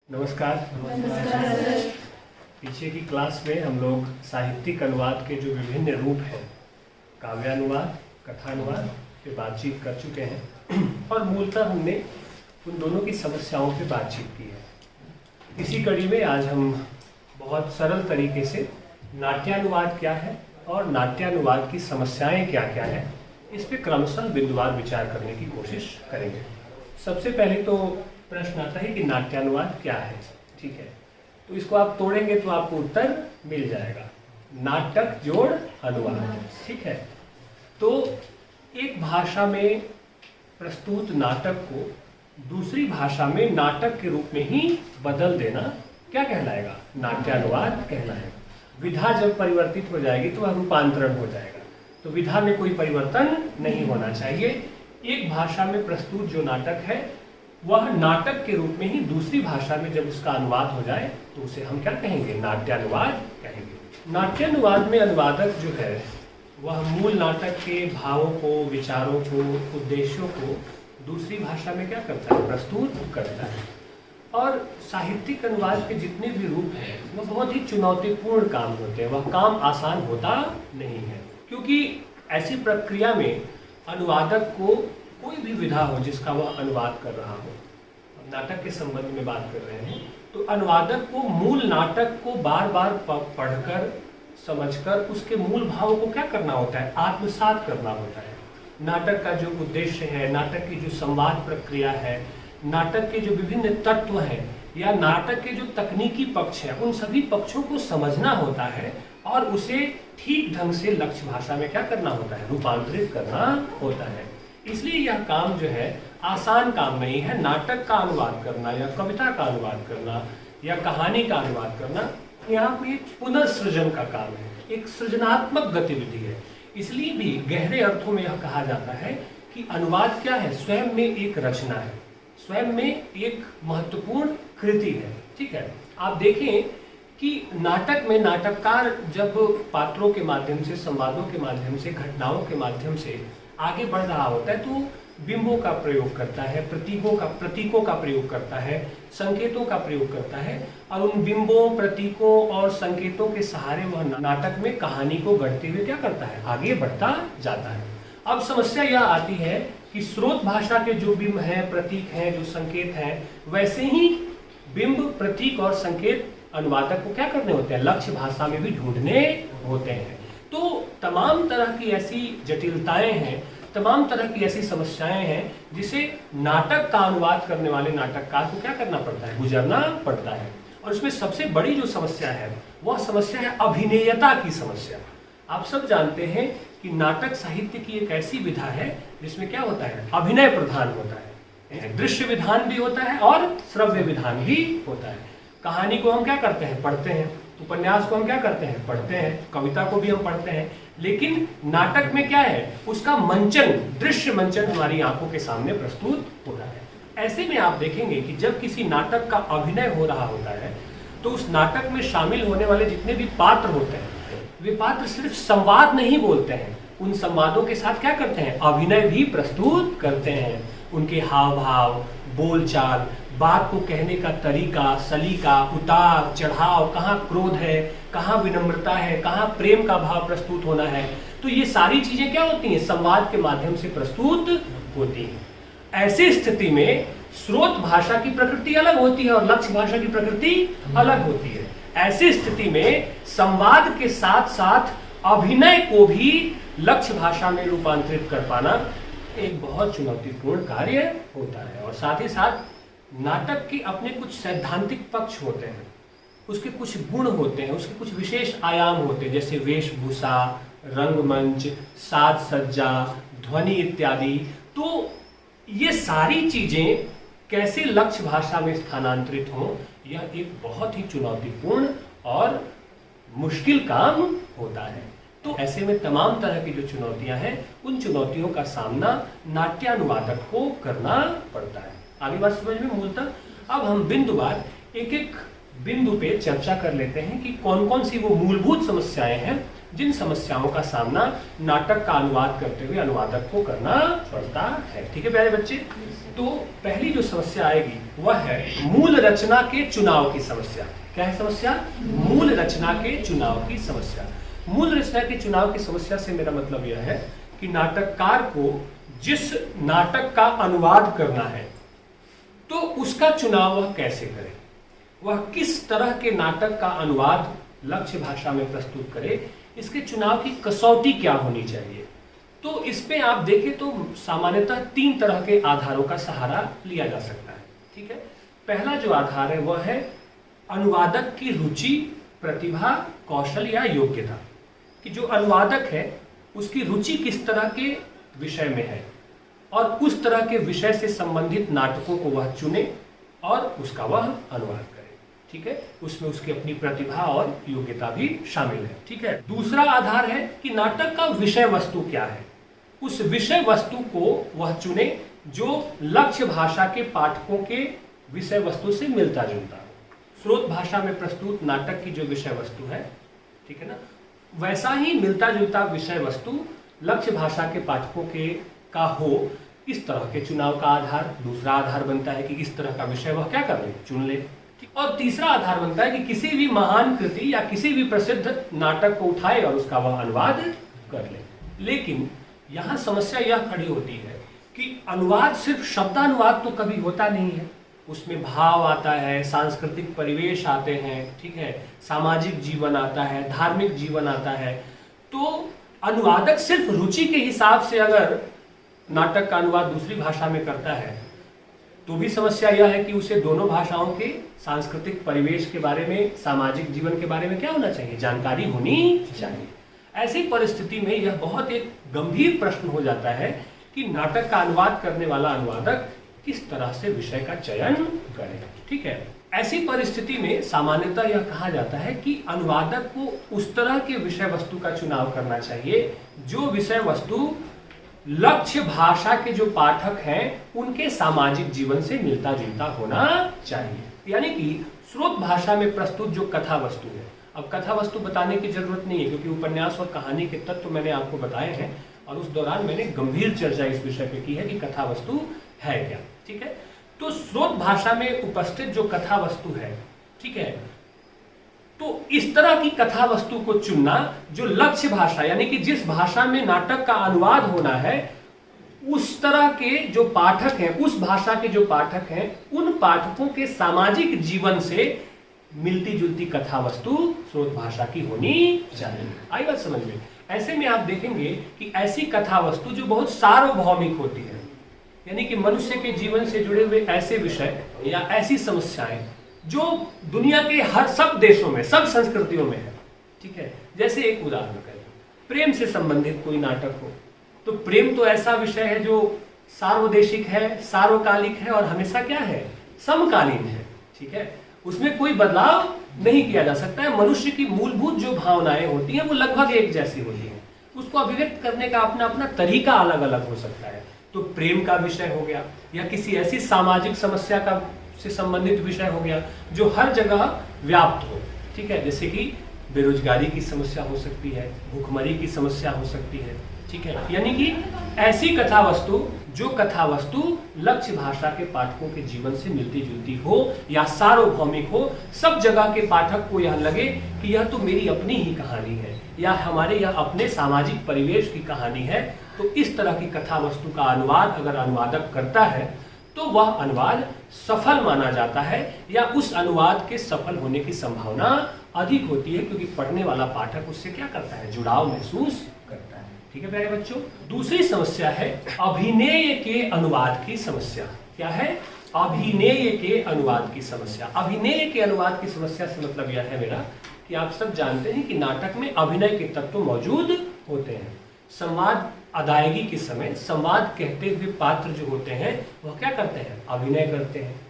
नमस्कार। पीछे की क्लास में हम लोग साहित्यिक अनुवाद के जो विभिन्न रूप हैं, काव्यानुवाद, कथानुवाद पे बातचीत कर चुके हैं और मूलतः हमने उन दोनों की समस्याओं पे बातचीत की है। इसी कड़ी में आज हम बहुत सरल तरीके से नाट्यानुवाद क्या है और नाट्यानुवाद की समस्याएं क्या क्या हैं, इस पे क्रमशः बिंदुवार विचार करने की कोशिश करेंगे। सबसे पहले तो प्रश्न आता है कि नाट्यानुवाद क्या है। ठीक है, तो इसको आप तोड़ेंगे तो आपको उत्तर मिल जाएगा, नाटक जोड़ अनुवाद। ठीक है, तो एक भाषा में प्रस्तुत नाटक को दूसरी भाषा में नाटक के रूप में ही बदल देना क्या कहलाएगा? नाट्यानुवाद कहलाएगा। विधा जब परिवर्तित हो जाएगी तो वह रूपांतरण हो जाएगा, तो विधा में कोई परिवर्तन नहीं होना चाहिए। एक भाषा में प्रस्तुत जो नाटक है वह नाटक के रूप में ही दूसरी भाषा में जब उसका अनुवाद हो जाए तो उसे हम क्या कहेंगे? नाट्यानुवाद कहेंगे। नाट्यानुवाद में अनुवादक जो है वह मूल नाटक के भावों को, विचारों को, उद्देश्यों को दूसरी भाषा में क्या करता है? प्रस्तुत करता है। और साहित्यिक अनुवाद के जितने भी रूप हैं वह बहुत ही चुनौतीपूर्ण काम होते हैं, वह काम आसान होता नहीं है, क्योंकि ऐसी प्रक्रिया में अनुवादक को कोई भी विधा हो जिसका वह अनुवाद कर रहा हो, नाटक के संबंध में बात कर रहे हैं, तो अनुवादक को मूल नाटक को बार बार पढ़कर समझकर उसके मूल भावों को क्या करना होता है? आत्मसात करना होता है। नाटक का जो उद्देश्य है, नाटक की जो संवाद प्रक्रिया है, नाटक के जो विभिन्न तत्व हैं या नाटक के जो तकनीकी पक्ष है, उन सभी पक्षों को समझना होता है और उसे ठीक ढंग से लक्ष्य भाषा में क्या करना होता है? रूपांतरित करना होता है। इसलिए यह काम जो है आसान काम नहीं है। नाटक का अनुवाद करना या कविता का अनुवाद करना या कहानी का अनुवाद करना यहाँ पे एक पुनर्सृजन का काम है, एक सृजनात्मक गतिविधि है। इसलिए भी गहरे अर्थों में यह कहा जाता है कि अनुवाद क्या है? स्वयं में एक रचना है, स्वयं में एक महत्वपूर्ण कृति है। ठीक है, आप देखें कि नाटक में नाटककार जब पात्रों के माध्यम से, संवादों के माध्यम से, घटनाओं के माध्यम से आगे बढ़ रहा होता है तो बिंबों का प्रयोग करता है, प्रतीकों का प्रयोग करता है, संकेतों का प्रयोग करता है और उन बिंबों, प्रतीकों और संकेतों के सहारे वह नाटक में कहानी को गढ़ते हुए क्या करता है? आगे बढ़ता जाता है। अब समस्या यह आती है कि स्रोत भाषा के जो बिंब हैं, प्रतीक हैं, जो संकेत हैं, वैसे ही बिंब, प्रतीक और संकेत अनुवादक को क्या करने होते हैं? लक्ष्य भाषा में भी ढूंढने होते हैं। तो तमाम तरह की ऐसी जटिलताएं हैं, तमाम तरह की ऐसी समस्याएं हैं जिसे नाटक का अनुवाद करने वाले नाटककार को क्या करना पड़ता है? गुजरना पड़ता है। और इसमें सबसे बड़ी जो समस्या है वह समस्या है अभिनेयता की समस्या। आप सब जानते हैं कि नाटक साहित्य की एक ऐसी विधा है जिसमें क्या होता है? अभिनय प्रधान होता है, दृश्य विधान भी होता है और श्रव्य विधान भी होता है। कहानी को हम क्या करते हैं? पढ़ते हैं। उपन्यास को हम क्या करते हैं? पढ़ते हैं। कविता को भी हम पढ़ते हैं। लेकिन नाटक में क्या है? उसका मंचन, दृश्य मंचन हमारी आंखों के सामने प्रस्तुत हो रहा है। ऐसे में आप देखेंगे कि जब किसी नाटक का अभिनय हो रहा होता है तो उस नाटक में शामिल होने वाले जितने भी पात्र होते हैं वे पात्र सिर्फ संवाद नहीं बोलते हैं, उन संवादों के साथ क्या करते हैं? अभिनय भी प्रस्तुत करते हैं। उनके हाव भाव, बोलचाल, बात को कहने का तरीका, सलीका, उतार चढ़ाव, कहाँ क्रोध है, कहाँ विनम्रता है, कहाँ प्रेम का भाव प्रस्तुत होना है, तो ये सारी चीजें क्या होती हैं? संवाद के माध्यम से प्रस्तुत होती हैं। ऐसी स्थिति में स्रोत भाषा की प्रकृति अलग होती है और लक्ष्य भाषा की प्रकृति अलग होती है। ऐसी स्थिति में संवाद के साथ साथ अभिनय को भी लक्ष्य भाषा में रूपांतरित कर पाना एक बहुत चुनौतीपूर्ण कार्य होता है। और साथ ही साथ नाटक के अपने कुछ सैद्धांतिक पक्ष होते हैं, उसके कुछ गुण होते हैं, उसके कुछ विशेष आयाम होते हैं, जैसे वेशभूषा, रंगमंच, साज सज्जा, ध्वनि इत्यादि। तो ये सारी चीजें कैसे लक्ष्य भाषा में स्थानांतरित हो, यह एक बहुत ही चुनौतीपूर्ण और मुश्किल काम होता है। तो ऐसे में तमाम तरह की जो चुनौतियां हैं उन चुनौतियों का सामना नाट्यानुवादक को करना पड़ता है। आगे बात समझ में मूलतः अब हम बिंदुवार एक एक बिंदु पे चर्चा कर लेते हैं कि कौन कौन सी वो मूलभूत समस्याएं हैं जिन समस्याओं का सामना नाटक का अनुवाद करते हुए अनुवादक को करना पड़ता है। ठीक है प्यारे बच्चे, तो पहली जो समस्या आएगी वह है मूल रचना के चुनाव की समस्या। क्या है समस्या? मूल रचना के चुनाव की समस्या। मूल रचना के चुनाव की समस्या से मेरा मतलब यह है कि नाटककार को जिस नाटक का अनुवाद करना है तो उसका चुनाव वह कैसे करे, वह किस तरह के नाटक का अनुवाद लक्ष्य भाषा में प्रस्तुत करे, इसके चुनाव की कसौटी क्या होनी चाहिए। तो इसमें आप देखें तो सामान्यतः 3 तरह के आधारों का सहारा लिया जा सकता है। ठीक है, पहला जो आधार है वह है अनुवादक की रुचि, प्रतिभा, कौशल या योग्यता, कि जो अनुवादक है उसकी रुचि किस तरह के विषय में है और उस तरह के विषय से संबंधित नाटकों को वह चुने और उसका वह अनुवाद करे। ठीक है, उसमें उसकी अपनी प्रतिभा और योग्यता भी शामिल है। ठीक है, दूसरा आधार है कि नाटक का विषय वस्तु क्या है, उस विषय वस्तु को वह चुने जो लक्ष्य भाषा के पाठकों के विषय वस्तु से मिलता जुलता हो। स्रोत भाषा में प्रस्तुत नाटक की जो विषय वस्तु है, ठीक है ना, वैसा ही मिलता जुलता विषय वस्तु लक्ष्य भाषा के पाठकों के का हो, इस तरह के चुनाव का आधार दूसरा आधार बनता है कि इस तरह का विषय वह क्या कर ले, चुन ले। और तीसरा आधार बनता है कि किसी भी महान कृति या किसी भी प्रसिद्ध नाटक को उठाए और उसका वह अनुवाद कर ले। लेकिन यहाँ समस्या यह खड़ी होती है कि अनुवाद सिर्फ शब्दानुवाद तो कभी होता नहीं है, उसमें भाव आता है, सांस्कृतिक परिवेश आते हैं, ठीक है, सामाजिक जीवन आता है, धार्मिक जीवन आता है। तो अनुवादक सिर्फ रुचि के हिसाब से अगर नाटक का अनुवाद दूसरी भाषा में करता है तो भी समस्या यह है कि उसे दोनों भाषाओं के सांस्कृतिक परिवेश के बारे में, सामाजिक जीवन के बारे में क्या होना चाहिए, जानकारी होनी चाहिए। ऐसी परिस्थिति में यह बहुत एक गंभीर प्रश्न हो जाता है कि नाटक का अनुवाद करने वाला अनुवादक किस तरह से विषय का चयन करे। ठीक है, ऐसी परिस्थिति में सामान्यतः यह कहा जाता है कि अनुवादक को उस तरह के विषय वस्तु का चुनाव करना चाहिए जो विषय वस्तु लक्ष्य भाषा के जो पाठक हैं उनके सामाजिक जीवन से मिलता जुलता होना चाहिए। यानी कि स्रोत भाषा में प्रस्तुत जो कथा वस्तु है, अब कथा वस्तु बताने की जरूरत नहीं है क्योंकि उपन्यास और कहानी के तत्व मैंने आपको बताए हैं और उस दौरान मैंने गंभीर चर्चा इस विषय पे की है कि कथा वस्तु है क्या। ठीक है, तो स्रोत भाषा में उपस्थित जो कथा वस्तु है, ठीक है, तो इस तरह की कथा वस्तु को चुनना जो लक्ष्य भाषा यानी कि जिस भाषा में नाटक का अनुवाद होना है उस तरह के जो पाठक हैं, उस भाषा के जो पाठक हैं, उन पाठकों के सामाजिक जीवन से मिलती जुलती कथा वस्तु स्रोत भाषा की होनी चाहिए। आई बात समझ में? ऐसे में आप देखेंगे कि ऐसी कथा वस्तु जो बहुत सार्वभौमिक होती है, यानी कि मनुष्य के जीवन से जुड़े हुए ऐसे विषय या ऐसी समस्याएं जो दुनिया के हर सब देशों में, सब संस्कृतियों में है। ठीक है, जैसे एक उदाहरण करें, प्रेम से संबंधित कोई नाटक हो तो प्रेम तो ऐसा विषय है जो सार्वदेशिक है, सार्वकालिक है और हमेशा क्या है, समकालीन है। ठीक है, उसमें कोई बदलाव नहीं किया जा सकता है। मनुष्य की मूलभूत जो भावनाएं होती हैं वो लगभग एक जैसी होती हैं, उसको अभिव्यक्त करने का अपना अपना तरीका अलग अलग हो सकता है। तो प्रेम का विषय हो गया या किसी ऐसी सामाजिक समस्या का से संबंधित विषय हो गया जो हर जगह व्याप्त हो। ठीक है, जैसे कि बेरोजगारी की समस्या हो सकती है, भूखमरी की समस्या हो सकती है। ठीक है, यानी कि ऐसी कथा वस्तु जो कथा वस्तु लक्ष्य भाषा के पाठकों के जीवन से मिलती जुलती हो या सार्वभौमिक हो, सब जगह के पाठक को यह लगे कि यह तो मेरी अपनी ही कहानी है या हमारे यह अपने सामाजिक परिवेश की कहानी है। तो इस तरह की कथा वस्तु का अनुवाद अगर अनुवादक करता है तो वह अनुवाद सफल माना जाता है या उस अनुवाद के सफल होने की संभावना अधिक होती है क्योंकि पढ़ने वाला पाठक उससे क्या करता है, जुड़ाव महसूस करता है। ठीक है प्यारे बच्चों, दूसरी समस्या है अभिनय के अनुवाद की समस्या। क्या है? अभिनय के अनुवाद की समस्या। अभिनय के अनुवाद की समस्या से मतलब यह है मेरा कि आप सब जानते हैं कि नाटक में अभिनय के तत्व मौजूद होते हैं। संवाद अदायगी के समय संवाद कहते हुए पात्र जो होते हैं वह क्या करते हैं, अभिनय करते हैं।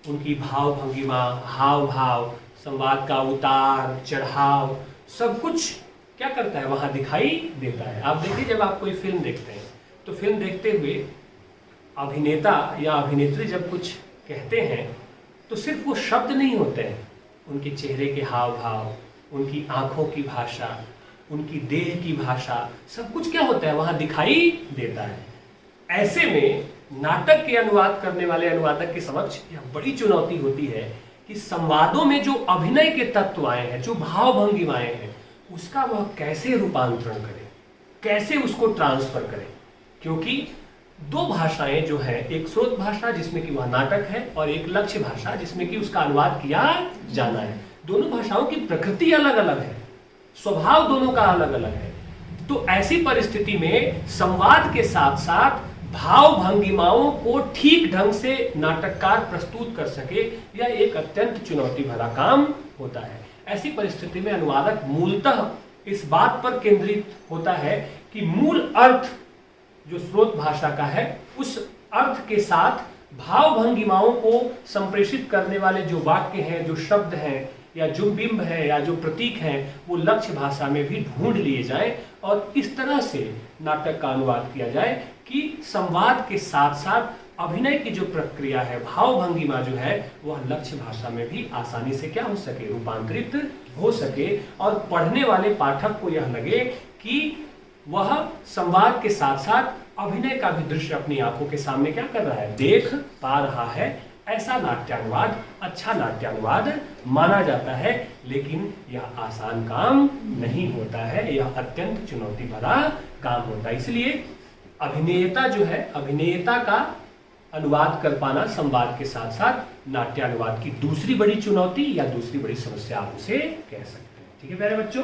उनकी भाव भंगिमा, हाव भाव, संवाद का उतार चढ़ाव सब कुछ क्या करता है, वहां दिखाई देता है। आप देखिए, जब आप कोई फिल्म देखते हैं तो फिल्म देखते हुए अभिनेता या अभिनेत्री जब कुछ कहते हैं तो सिर्फ वो शब्द नहीं होते हैं, उनके चेहरे के हाव भाव, उनकी आंखों की भाषा, उनकी देह की भाषा, सब कुछ क्या होता है वहां दिखाई देता है। ऐसे में नाटक के अनुवाद करने वाले अनुवादक के समक्ष यह बड़ी चुनौती होती है कि संवादों में जो अभिनय के तत्व आए हैं, जो भाव भंगिमाएं हैं, उसका वह कैसे रूपांतरण करे, कैसे उसको ट्रांसफर करे। क्योंकि दो भाषाएं जो है, एक स्रोत भाषा जिसमें कि वह नाटक है और एक लक्ष्य भाषा जिसमें कि उसका अनुवाद किया जाना है। दोनों भाषाओं की प्रकृति अलग अलग है, स्वभाव दोनों का अलग अलग है। तो ऐसी परिस्थिति में संवाद के साथ साथ भाव भंगिमाओं को ठीक ढंग से नाटककार प्रस्तुत कर सके, यह एक अत्यंत चुनौती भरा काम होता है। ऐसी परिस्थिति में अनुवादक मूलतः इस बात पर केंद्रित होता है कि मूल अर्थ जो स्रोत भाषा का है, उस अर्थ के साथ भाव भंगिमाओं को संप्रेषित करने वाले जो वाक्य हैं, जो शब्द हैं, या जो बिंब है, या जो प्रतीक हैं, वो लक्ष्य भाषा में भी ढूंढ लिए जाएं और इस तरह से नाटक का अनुवाद किया जाए कि संवाद के साथ साथ अभिनय की जो प्रक्रिया है, भाव भंगिमा जो है, वह लक्ष्य भाषा में भी आसानी से क्या हो सके, रूपांतरित हो सके और पढ़ने वाले पाठक को यह लगे कि वह संवाद के साथ साथ अभिनय का भी दृश्य अपनी आंखों के सामने क्या कर रहा है, देख पा रहा है। ऐसा नाट्यानुवाद अच्छा नाट्यानुवाद माना जाता है, लेकिन यह आसान काम नहीं होता है, यह अत्यंत चुनौती भरा काम होता है। इसलिए अभिनेता जो है, अभिनेता का अनुवाद कर पाना संवाद के साथ साथ नाट्यानुवाद की दूसरी बड़ी चुनौती या दूसरी बड़ी समस्या आप उसे कह सकते हैं। ठीक है प्यारे बच्चों,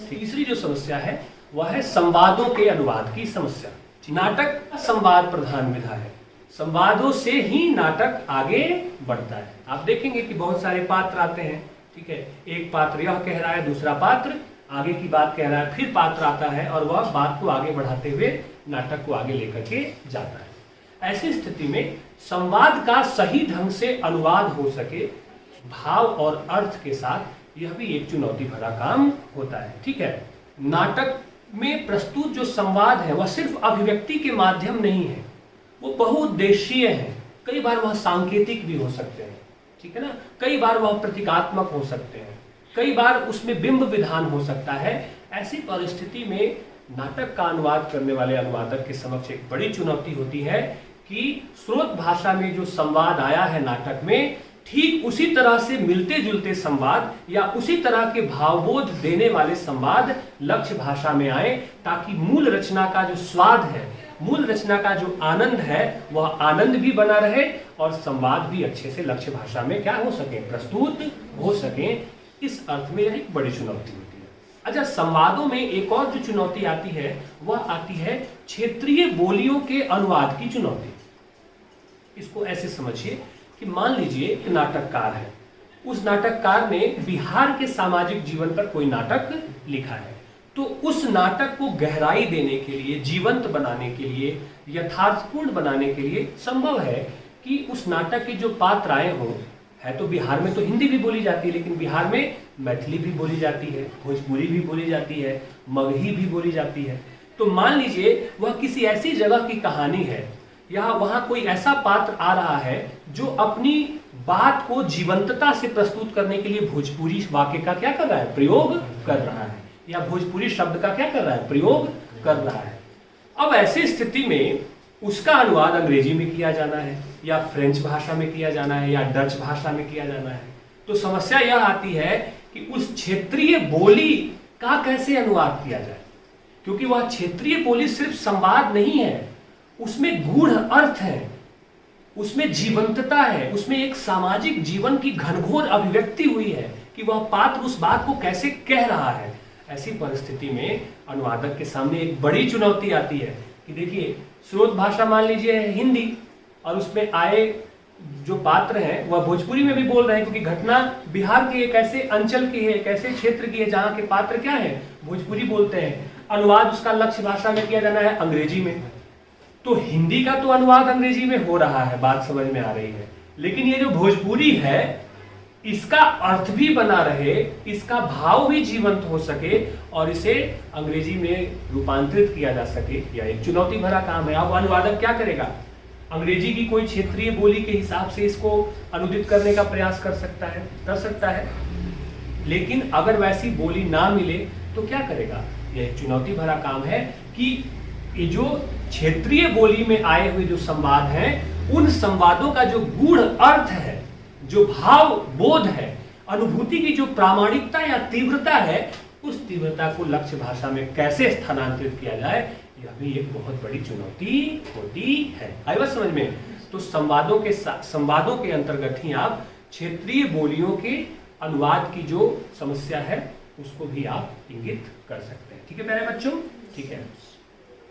तीसरी जो समस्या है वह है संवादों के अनुवाद की समस्या। नाटक संवाद प्रधान विधा है, संवादों से ही नाटक आगे बढ़ता है। आप देखेंगे कि बहुत सारे पात्र आते हैं, ठीक है, एक पात्र यह कह रहा है, दूसरा पात्र आगे की बात कह रहा है, फिर पात्र आता है और वह बात को आगे बढ़ाते हुए नाटक को आगे लेकर के जाता है। ऐसी स्थिति में संवाद का सही ढंग से अनुवाद हो सके भाव और अर्थ के साथ, यह भी एक चुनौती भरा काम होता है। ठीक है, नाटक में प्रस्तुत जो संवाद है वह सिर्फ अभिव्यक्ति के माध्यम नहीं है, वो बहुउद्देशीय है। कई बार वह सांकेतिक भी हो सकते हैं, ठीक है ना, कई बार वह प्रतीकात्मक हो सकते हैं, कई बार उसमें बिंब विधान हो सकता है। ऐसी परिस्थिति में नाटक का अनुवाद करने वाले अनुवादक के समक्ष एक बड़ी चुनौती होती है कि स्रोत भाषा में जो संवाद आया है नाटक में, ठीक उसी तरह से मिलते जुलते संवाद या उसी तरह के भावबोध देने वाले संवाद लक्ष्य भाषा में आए, ताकि मूल रचना का जो स्वाद है, मूल रचना का जो आनंद है, वह आनंद भी बना रहे और संवाद भी अच्छे से लक्ष्य भाषा में क्या हो सके, प्रस्तुत हो सके। इस अर्थ में यह एक बड़ी चुनौती होती है। अच्छा, संवादों में एक और जो चुनौती आती है वह आती है क्षेत्रीय बोलियों के अनुवाद की चुनौती। इसको ऐसे समझिए कि मान लीजिए एक नाटककार है, उस नाटककार ने बिहार के सामाजिक जीवन पर कोई नाटक लिखा है, तो उस नाटक को गहराई देने के लिए, जीवंत बनाने के लिए, यथार्थपूर्ण बनाने के लिए संभव है कि उस नाटक के जो पात्र आए हों, है तो बिहार में तो हिंदी भी बोली जाती है, लेकिन बिहार में मैथिली भी बोली जाती है, भोजपुरी भी बोली जाती है, मगही भी बोली जाती है। तो मान लीजिए वह किसी ऐसी जगह की कहानी है, या वहां कोई ऐसा पात्र आ रहा है जो अपनी बात को जीवंतता से प्रस्तुत करने के लिए भोजपुरी वाक्य का क्या कर रहा है, प्रयोग कर रहा है, या भोजपुरी शब्द का क्या कर रहा है, प्रयोग कर रहा है। अब ऐसी स्थिति में उसका अनुवाद अंग्रेजी में किया जाना है, या फ्रेंच भाषा में किया जाना है, या डच भाषा में किया जाना है। तो समस्या यह आती है कि उस क्षेत्रीय बोली का कैसे अनुवाद किया जाए, क्योंकि वह क्षेत्रीय बोली सिर्फ संवाद नहीं है, उसमें गूढ़ अर्थ है, उसमें जीवंतता है, उसमें एक सामाजिक जीवन की घनघोर अभिव्यक्ति हुई है कि वह पात्र उस बात को कैसे कह रहा है। ऐसी परिस्थिति में अनुवादक के सामने एक बड़ी चुनौती आती है कि देखिए, स्रोत भाषा मान लीजिए हिंदी, और उसमें आए जो पात्र हैं वह भोजपुरी में भी बोल रहे हैं, क्योंकि घटना बिहार के एक ऐसे अंचल की है, एक ऐसे क्षेत्र की है जहाँ के पात्र क्या है, भोजपुरी बोलते हैं। अनुवाद उसका लक्ष्य भाषा में किया जाना है, अंग्रेजी में। तो हिंदी का तो अनुवाद अंग्रेजी में हो रहा है, बात समझ में आ रही है, लेकिन ये जो भोजपुरी है इसका अर्थ भी बना रहे, इसका भाव भी जीवंत हो सके और इसे अंग्रेजी में रूपांतरित किया जा सके, यह एक चुनौती भरा काम है। अब अनुवादक क्या करेगा, अंग्रेजी की कोई क्षेत्रीय बोली के हिसाब से इसको अनुदित करने का प्रयास कर सकता है, लेकिन अगर वैसी बोली ना मिले तो क्या करेगा, यह एक चुनौती भरा काम है कि ये जो क्षेत्रीय बोली में आए हुए जो संवाद हैं, उन संवादों का जो गूढ़ अर्थ है, जो भाव बोध है, अनुभूति की जो प्रामाणिकता या तीव्रता है, उस तीव्रता को लक्ष्य भाषा में कैसे स्थानांतरित किया जाए, यह भी एक बहुत बड़ी चुनौती होती है। आई बात समझ में? तो संवादों के अंतर्गत ही आप क्षेत्रीय बोलियों के अनुवाद की जो समस्या है उसको भी आप इंगित कर सकते हैं। ठीक है प्यारे बच्चों? ठीक है।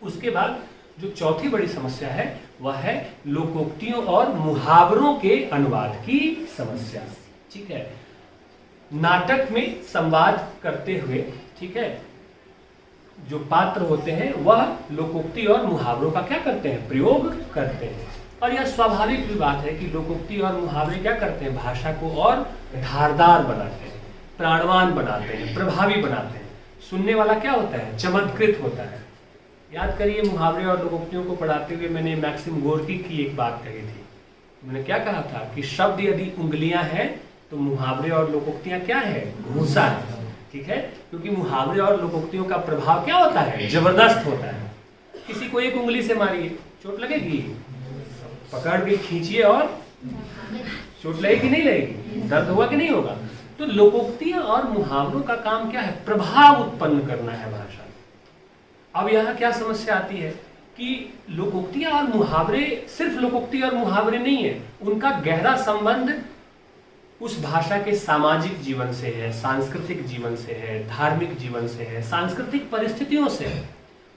उसके बाद जो चौथी बड़ी समस्या है वह है लोकोक्तियों और मुहावरों के अनुवाद की समस्या। ठीक है। नाटक में संवाद करते हुए, ठीक है, जो पात्र होते हैं वह लोकोक्ति और मुहावरों का क्या करते हैं? प्रयोग करते हैं। और यह स्वाभाविक भी बात है कि लोकोक्ति और मुहावरे क्या करते हैं? भाषा को और धारदार बनाते हैं, प्राणवान बनाते हैं, प्रभावी बनाते हैं। सुनने वाला क्या होता है? चमत्कृत होता है। याद करिए, मुहावरे और लोकोक्तियों को पढ़ाते हुए मैंने मैक्सिम गोर्की की एक बात कही थी। मैंने क्या कहा था कि शब्द यदि उंगलियां हैं तो मुहावरे और लोकोक्तियां क्या है? भूसा है। ठीक है, क्योंकि मुहावरे और लोकोक्तियों का प्रभाव क्या होता है? जबरदस्त होता है। किसी को एक उंगली से मारिए, चोट लगेगी? पकड़ के खींचिए और चोट लगेगी कि नहीं लगेगी? दर्द होगा कि नहीं होगा? तो लोकोक्तियां और मुहावरों का काम क्या है? प्रभाव उत्पन्न करना है भाषा। अब यहाँ क्या समस्या आती है कि लोकोक्तियां और मुहावरे सिर्फ लोकोक्ति और मुहावरे नहीं है, उनका गहरा संबंध उस भाषा के सामाजिक जीवन से है, सांस्कृतिक जीवन से है, धार्मिक जीवन से है, सांस्कृतिक परिस्थितियों से है।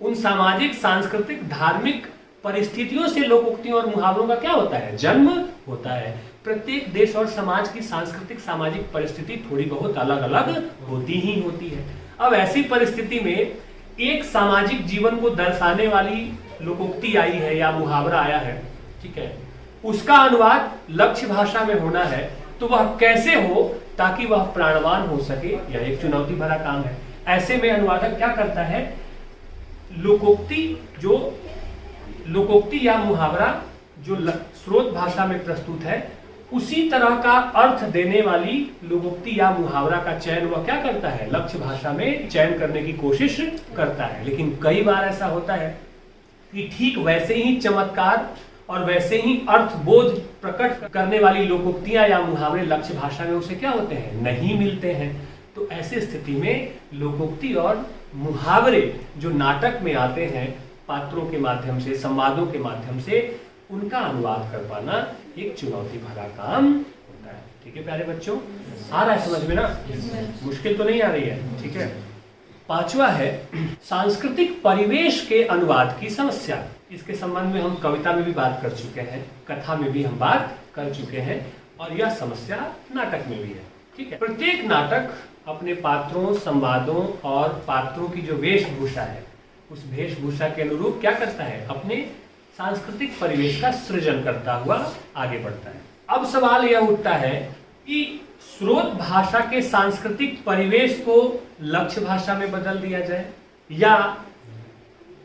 उन सामाजिक, सांस्कृतिक, धार्मिक परिस्थितियों से लोकोक्तियों और मुहावरों का क्या होता है? जन्म होता है। प्रत्येक देश और समाज की सांस्कृतिक, सामाजिक परिस्थिति थोड़ी बहुत अलग अलग होती ही होती है। अब ऐसी परिस्थिति में एक सामाजिक जीवन को दर्शाने वाली लोकोक्ति आई है या मुहावरा आया है, ठीक है, उसका अनुवाद लक्ष्य भाषा में होना है, तो वह कैसे हो ताकि वह प्राणवान हो सके, यह एक चुनौती भरा काम है। ऐसे में अनुवादक क्या करता है? लोकोक्ति या मुहावरा जो स्रोत भाषा में प्रस्तुत है, उसी तरह का अर्थ देने वाली लोकोक्ति या मुहावरा का चयन वह क्या करता है? लक्ष्य भाषा में चयन करने की कोशिश करता है। लेकिन कई बार ऐसा होता है कि ठीक वैसे ही चमत्कार और वैसे ही अर्थबोध प्रकट करने वाली लोकोक्तियां या मुहावरे लक्ष्य भाषा में उसे क्या होते हैं? नहीं मिलते हैं। तो ऐसी स्थिति में लोकोक्ति और मुहावरे जो नाटक में आते हैं, पात्रों के माध्यम से, संवादों के माध्यम से, उनका अनुवाद कर पाना एक चुनौती भरा काम होता है। ठीक है प्यारे बच्चों? आ रहा है समझ में ना? मुश्किल तो नहीं आ रही है? ठीक है। पांचवा है सांस्कृतिक परिवेश के अनुवाद की समस्या। इसके संबंध में हम कविता में भी बात कर चुके हैं, कथा में भी हम बात कर चुके हैं, और यह समस्या नाटक में भी है। ठीक है। प्रत्येक नाटक अपने पात्रों, संवादों और पात्रों की जो वेशभूषा है, उस वेशभूषा के अनुरूप क्या करता है? अपने सांस्कृतिक परिवेश का सृजन करता हुआ आगे बढ़ता है। अब सवाल यह उठता है कि स्रोत भाषा के सांस्कृतिक परिवेश को लक्ष्य भाषा में बदल दिया जाए, या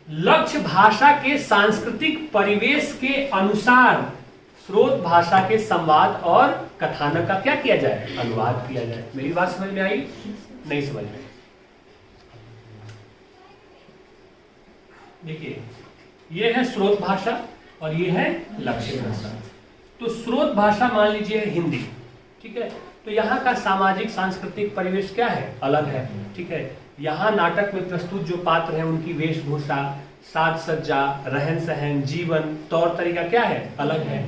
लक्ष्य भाषा के सांस्कृतिक परिवेश के अनुसार स्रोत भाषा के संवाद और कथानक का क्या किया जाए? अनुवाद किया जाए। मेरी बात समझ में आई? नहीं समझ में? देखिए, ये है स्रोत भाषा और ये है लक्ष्य भाषा। तो स्रोत भाषा मान लीजिए हिंदी, ठीक है, तो यहाँ का सामाजिक सांस्कृतिक परिवेश क्या है? अलग है। ठीक है। यहाँ नाटक में प्रस्तुत जो पात्र हैं उनकी वेशभूषा, साज सज्जा, रहन सहन, जीवन, तौर तरीका क्या है? अलग है।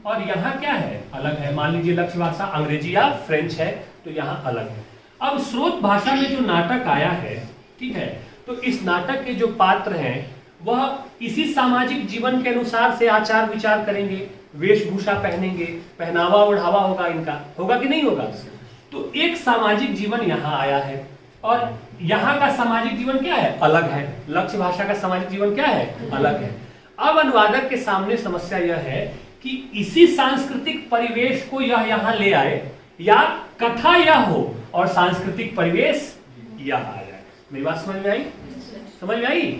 और यहाँ क्या है? अलग है। मान लीजिए लक्ष्य भाषा अंग्रेजी या फ्रेंच है, तो यहाँ अलग है। अब स्रोत भाषा में जो नाटक आया है, ठीक है, तो इस नाटक के जो पात्र हैं वह इसी सामाजिक जीवन के अनुसार से आचार विचार करेंगे, वेशभूषा पहनेंगे, पहनावा ओढ़ावा होगा इनका, होगा कि नहीं होगा? तो एक सामाजिक जीवन यहाँ आया है और यहाँ का सामाजिक जीवन क्या है? अलग है। लक्ष्य भाषा का सामाजिक जीवन क्या है? अलग है। अब अनुवादक के सामने समस्या यह है कि इसी सांस्कृतिक परिवेश को यह यहाँ ले आए, या कथा यह हो और सांस्कृतिक परिवेश यह आ जाए। मेरी बात समझ में आई? समझ में आई?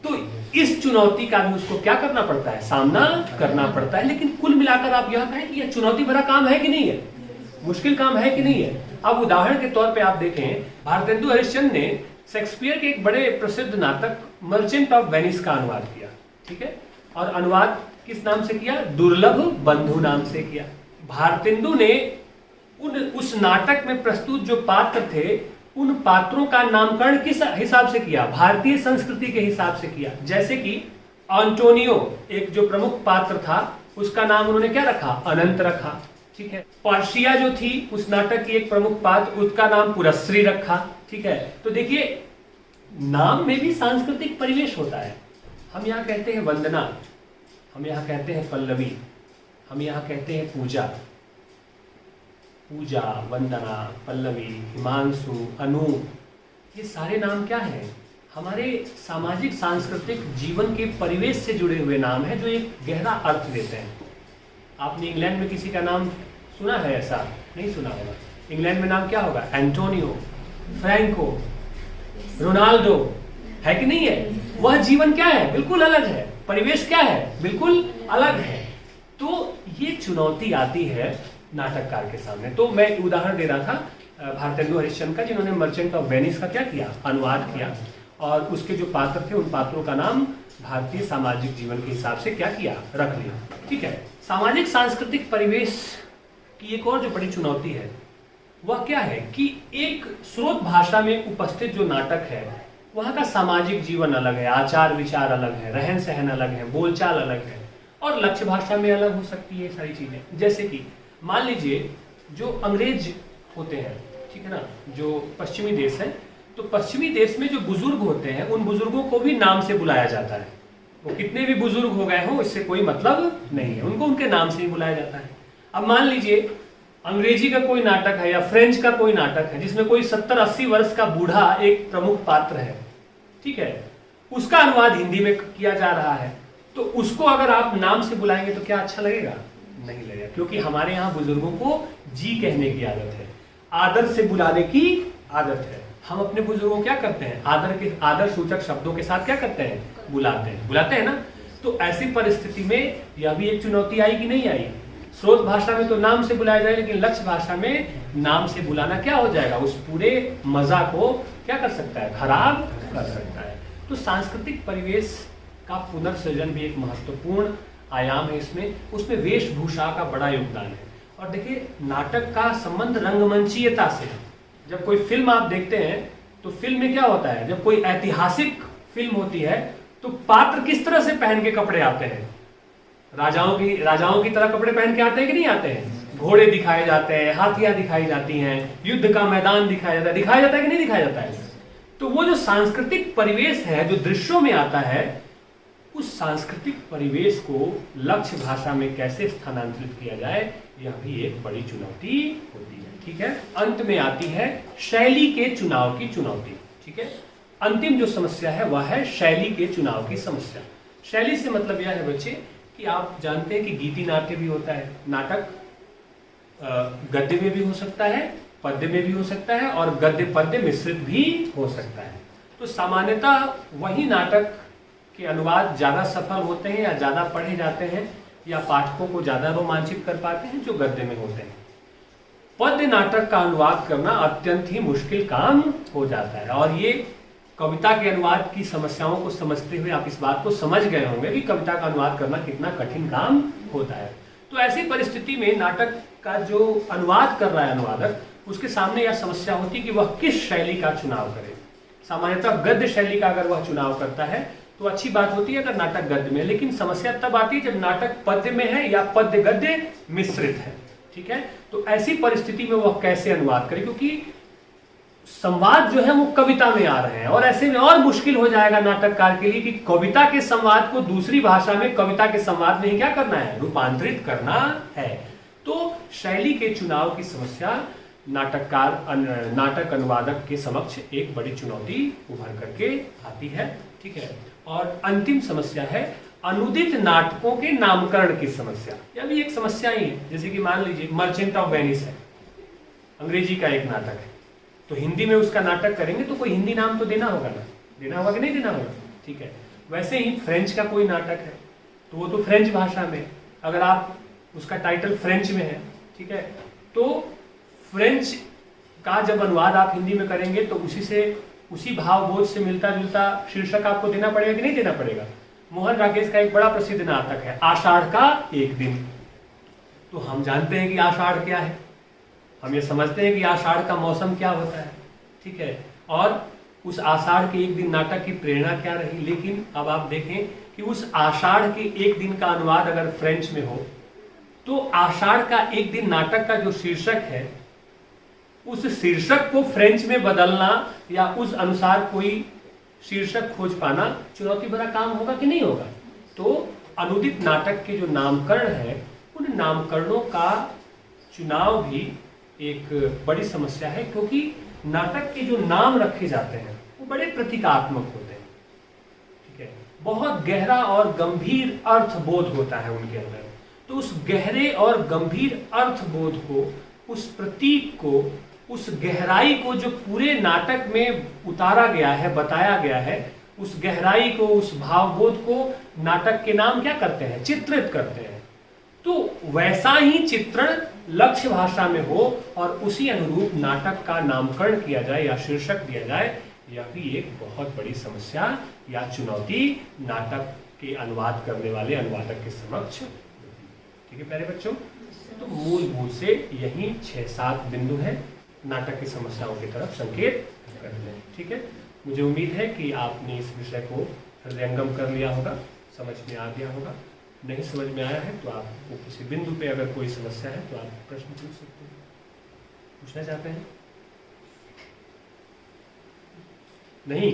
तो इस चुनौती का भी उसको क्या करना पड़ता है? सामना करना पड़ता है। लेकिन कुल मिलाकर आप यह कहें कि यह चुनौती भरा काम है कि नहीं है? मुश्किल काम है कि नहीं है? अब उदाहरण के तौर पे आप देखें, भारतेंदु हरिश्चंद्र ने शेक्सपियर के एक बड़े प्रसिद्ध नाटक मर्चेंट ऑफ वेनिस का अनुवाद किया, ठीक है, और अनुवाद किस नाम से किया? दुर्लभ बंधु नाम से किया। भारतेंदु ने उस नाटक में प्रस्तुत जो पात्र थे उन पात्रों का नामकरण किस हिसाब से किया? भारतीय संस्कृति के हिसाब से किया। जैसे कि एंटोनियो एक जो प्रमुख पात्र था उसका नाम उन्होंने क्या रखा? अनंत रखा, ठीक है। पर्शिया जो थी उस नाटक की एक प्रमुख पात्र, उसका नाम पुरस्त्री रखा, ठीक है। तो देखिए नाम में भी सांस्कृतिक परिवेश होता है। हम यहाँ कहते हैं वंदना, हम यहाँ कहते हैं पल्लवी, हम यहाँ कहते हैं पूजा, पूजा, वंदना, पल्लवी, हिमांशु, अनु, ये सारे नाम क्या हैं? हमारे सामाजिक सांस्कृतिक जीवन के परिवेश से जुड़े हुए नाम हैं जो एक गहरा अर्थ देते हैं। आपने इंग्लैंड में किसी का नाम सुना है? ऐसा नहीं सुना होगा। इंग्लैंड में नाम क्या होगा? एंटोनियो, फ्रैंको, रोनाल्डो, है कि नहीं है? वह जीवन क्या है? बिल्कुल अलग है। परिवेश क्या है? बिल्कुल अलग है। तो ये चुनौती आती है नाटककार के सामने। तो मैं उदाहरण दे रहा था भारतेंदु हरिश्चंद्र का, जिन्होंने मर्चेंट ऑफ वेनिस का क्या किया? अनुवाद किया, और उसके जो पात्र थे उन पात्रों का नाम भारतीय सामाजिक जीवन के हिसाब से क्या किया? रख लिया, ठीक है। सामाजिक सांस्कृतिक परिवेश की एक और जो बड़ी चुनौती है वह क्या है कि एक स्रोत भाषा में उपस्थित जो नाटक है वहाँ का सामाजिक जीवन अलग है, आचार विचार अलग है, रहन सहन अलग है, बोलचाल अलग है, और लक्ष्य भाषा में अलग हो सकती है सारी चीजें। जैसे कि मान लीजिए जो अंग्रेज होते हैं, ठीक है ना, जो पश्चिमी देश है, तो पश्चिमी देश में जो बुजुर्ग होते हैं उन बुजुर्गों को भी नाम से बुलाया जाता है। वो कितने भी बुजुर्ग हो गए हों इससे कोई मतलब नहीं है, उनको उनके नाम से ही बुलाया जाता है। अब मान लीजिए अंग्रेजी का कोई नाटक है या फ्रेंच का कोई नाटक है जिसमें कोई 70-80 वर्ष का बूढ़ा एक प्रमुख पात्र है, ठीक है, उसका अनुवाद हिंदी में किया जा रहा है, तो उसको अगर आप नाम से बुलाएंगे तो क्या अच्छा लगेगा? नहीं लगेगा, क्योंकि हमारे यहाँ बुजुर्गों को जी कहने की आदत है, आदर से बुलाने की आदत है। हम अपने बुजुर्गों को क्या करते हैं? आदर सूचक शब्दों के साथ क्या करते हैं? बुलाते हैं ना। तो ऐसी परिस्थिति में यह भी एक चुनौती आई कि नहीं आई? स्रोत भाषा में तो नाम से बुलाया जाए, लेकिन लक्ष्य भाषा में नाम से बुलाना क्या हो जाएगा? उस पूरे मजा को क्या कर सकता है? खराब कर सकता है। तो सांस्कृतिक परिवेश का पुनर्सृजन भी एक महत्वपूर्ण आयाम है इसमें, उसमें वेशभूषा का बड़ा योगदान है। और देखिए नाटक का संबंध रंगमंचीयता से है। जब कोई फिल्म आप देखते हैं तो फिल्म में क्या होता है? जब कोई ऐतिहासिक फिल्म होती है तो पात्र किस तरह से पहन के कपड़े आते हैं? राजाओं की तरह कपड़े पहन के आते हैं कि नहीं आते हैं? घोड़े दिखाए जाते हैं, हाथियां दिखाई जाती हैं, युद्ध का मैदान दिखाया जाता है कि नहीं दिखाया जाता है? तो वो जो सांस्कृतिक परिवेश है जो दृश्यों में आता है, उस सांस्कृतिक परिवेश को लक्ष्य भाषा में कैसे स्थानांतरित किया जाए, यह भी एक बड़ी चुनौती होती है, ठीक है। अंत में आती है शैली के चुनाव की चुनौती, ठीक है। अंतिम जो समस्या है वह है शैली के चुनाव की समस्या। शैली से मतलब यह है बच्चे कि आप जानते हैं कि गीति नाट्य भी होता है। नाटक गद्य में भी हो सकता है, पद्य में भी हो सकता है, और गद्य पद्य मिश्रित भी हो सकता है। तो सामान्यतः वही नाटक के अनुवाद ज्यादा सफल होते हैं या ज्यादा पढ़े जाते हैं या पाठकों को ज्यादा रोमांचित कर पाते हैं जो गद्य में होते हैं। पद्य नाटक का अनुवाद करना अत्यंत ही मुश्किल काम हो जाता है, और ये कविता के अनुवाद की समस्याओं को समझते हुए आप इस बात को समझ गए होंगे कि कविता का अनुवाद करना कितना कठिन काम होता है। तो ऐसी परिस्थिति में नाटक का जो अनुवाद कर रहा है अनुवादक, उसके सामने यह समस्या होती है कि वह किस शैली का चुनाव करे। सामान्यतः गद्य शैली का अगर वह चुनाव करता है तो अच्छी बात होती है अगर नाटक गद्य में, लेकिन समस्या तब आती है जब नाटक पद्य में है या पद्य गद्य मिश्रित है, ठीक है। तो ऐसी परिस्थिति में वह कैसे अनुवाद करे, क्योंकि संवाद जो है वो कविता में आ रहे हैं, और ऐसे में और मुश्किल हो जाएगा नाटककार के लिए कि कविता के संवाद को दूसरी भाषा में कविता के संवाद में ही क्या करना है? रूपांतरित करना है। तो शैली के चुनाव की समस्या नाटक अनुवादक के समक्ष एक बड़ी चुनौती उभर करके आती है, ठीक है। और अंतिम समस्या है अनुदित नाटकों के नामकरण की समस्या। यह भी एक समस्या ही है। जैसे कि मान लीजिए मर्चेंट ऑफ वेनिस है, अंग्रेजी का एक नाटक है, तो हिंदी में उसका नाटक करेंगे तो कोई हिंदी नाम तो देना होगा ना, देना होगा कि नहीं देना होगा, ठीक है। वैसे ही फ्रेंच का कोई नाटक है तो वो तो फ्रेंच भाषा में, अगर आप उसका टाइटल फ्रेंच में है, ठीक है, तो फ्रेंच का जब अनुवाद आप हिंदी में करेंगे तो उसी से उसी भावबोध से मिलता जुलता शीर्षक आपको देना पड़ेगा कि नहीं देना पड़ेगा। मोहन राकेश का एक बड़ा प्रसिद्ध नाटक है आषाढ़ का एक दिन। तो हम जानते हैं कि आषाढ़ क्या है, हम ये समझते हैं कि आषाढ़ का मौसम क्या होता है, ठीक है, और उस आषाढ़ के एक दिन नाटक की प्रेरणा क्या रही। लेकिन अब आप देखें कि उस आषाढ़ के एक दिन का अनुवाद अगर फ्रेंच में हो तो आषाढ़ का एक दिन नाटक का जो शीर्षक है उस शीर्षक को फ्रेंच में बदलना या उस अनुसार कोई शीर्षक खोज पाना चुनौती भरा काम होगा कि नहीं होगा। तो अनुदित नाटक के जो नामकरण है उन नामकरणों का चुनाव भी एक बड़ी समस्या है, क्योंकि नाटक के जो नाम रखे जाते हैं वो बड़े प्रतीकात्मक होते हैं, ठीक है, बहुत गहरा और गंभीर अर्थबोध होता है उनके अंदर। तो उस गहरे और गंभीर अर्थबोध को, उस प्रतीक को, उस गहराई को जो पूरे नाटक में उतारा गया है, बताया गया है, उस गहराई को, उस भावबोध को नाटक के नाम क्या करते हैं, चित्रित करते हैं। तो वैसा ही चित्रण लक्ष्य भाषा में हो और उसी अनुरूप नाटक का नामकरण किया जाए या शीर्षक दिया जाए, यह भी एक बहुत बड़ी समस्या या चुनौती नाटक के अनुवाद करने वाले अनुवादक के समक्ष। ठीक है प्यारे बच्चों, तो मूलभूत से यही 6-7 बिंदु हैं नाटक की समस्याओं की तरफ संकेत करते हैं। ठीक है, मुझे उम्मीद है कि आपने इस विषय को हृदयंगम कर लिया होगा, समझ में आ गया होगा। नहीं समझ में आया है तो आपको किसी बिंदु पे अगर कोई समस्या है तो आप प्रश्न पूछ सकते हैं। पूछना चाहते हैं? नहीं?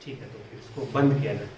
ठीक है, तो फिर इसको बंद किया जाए।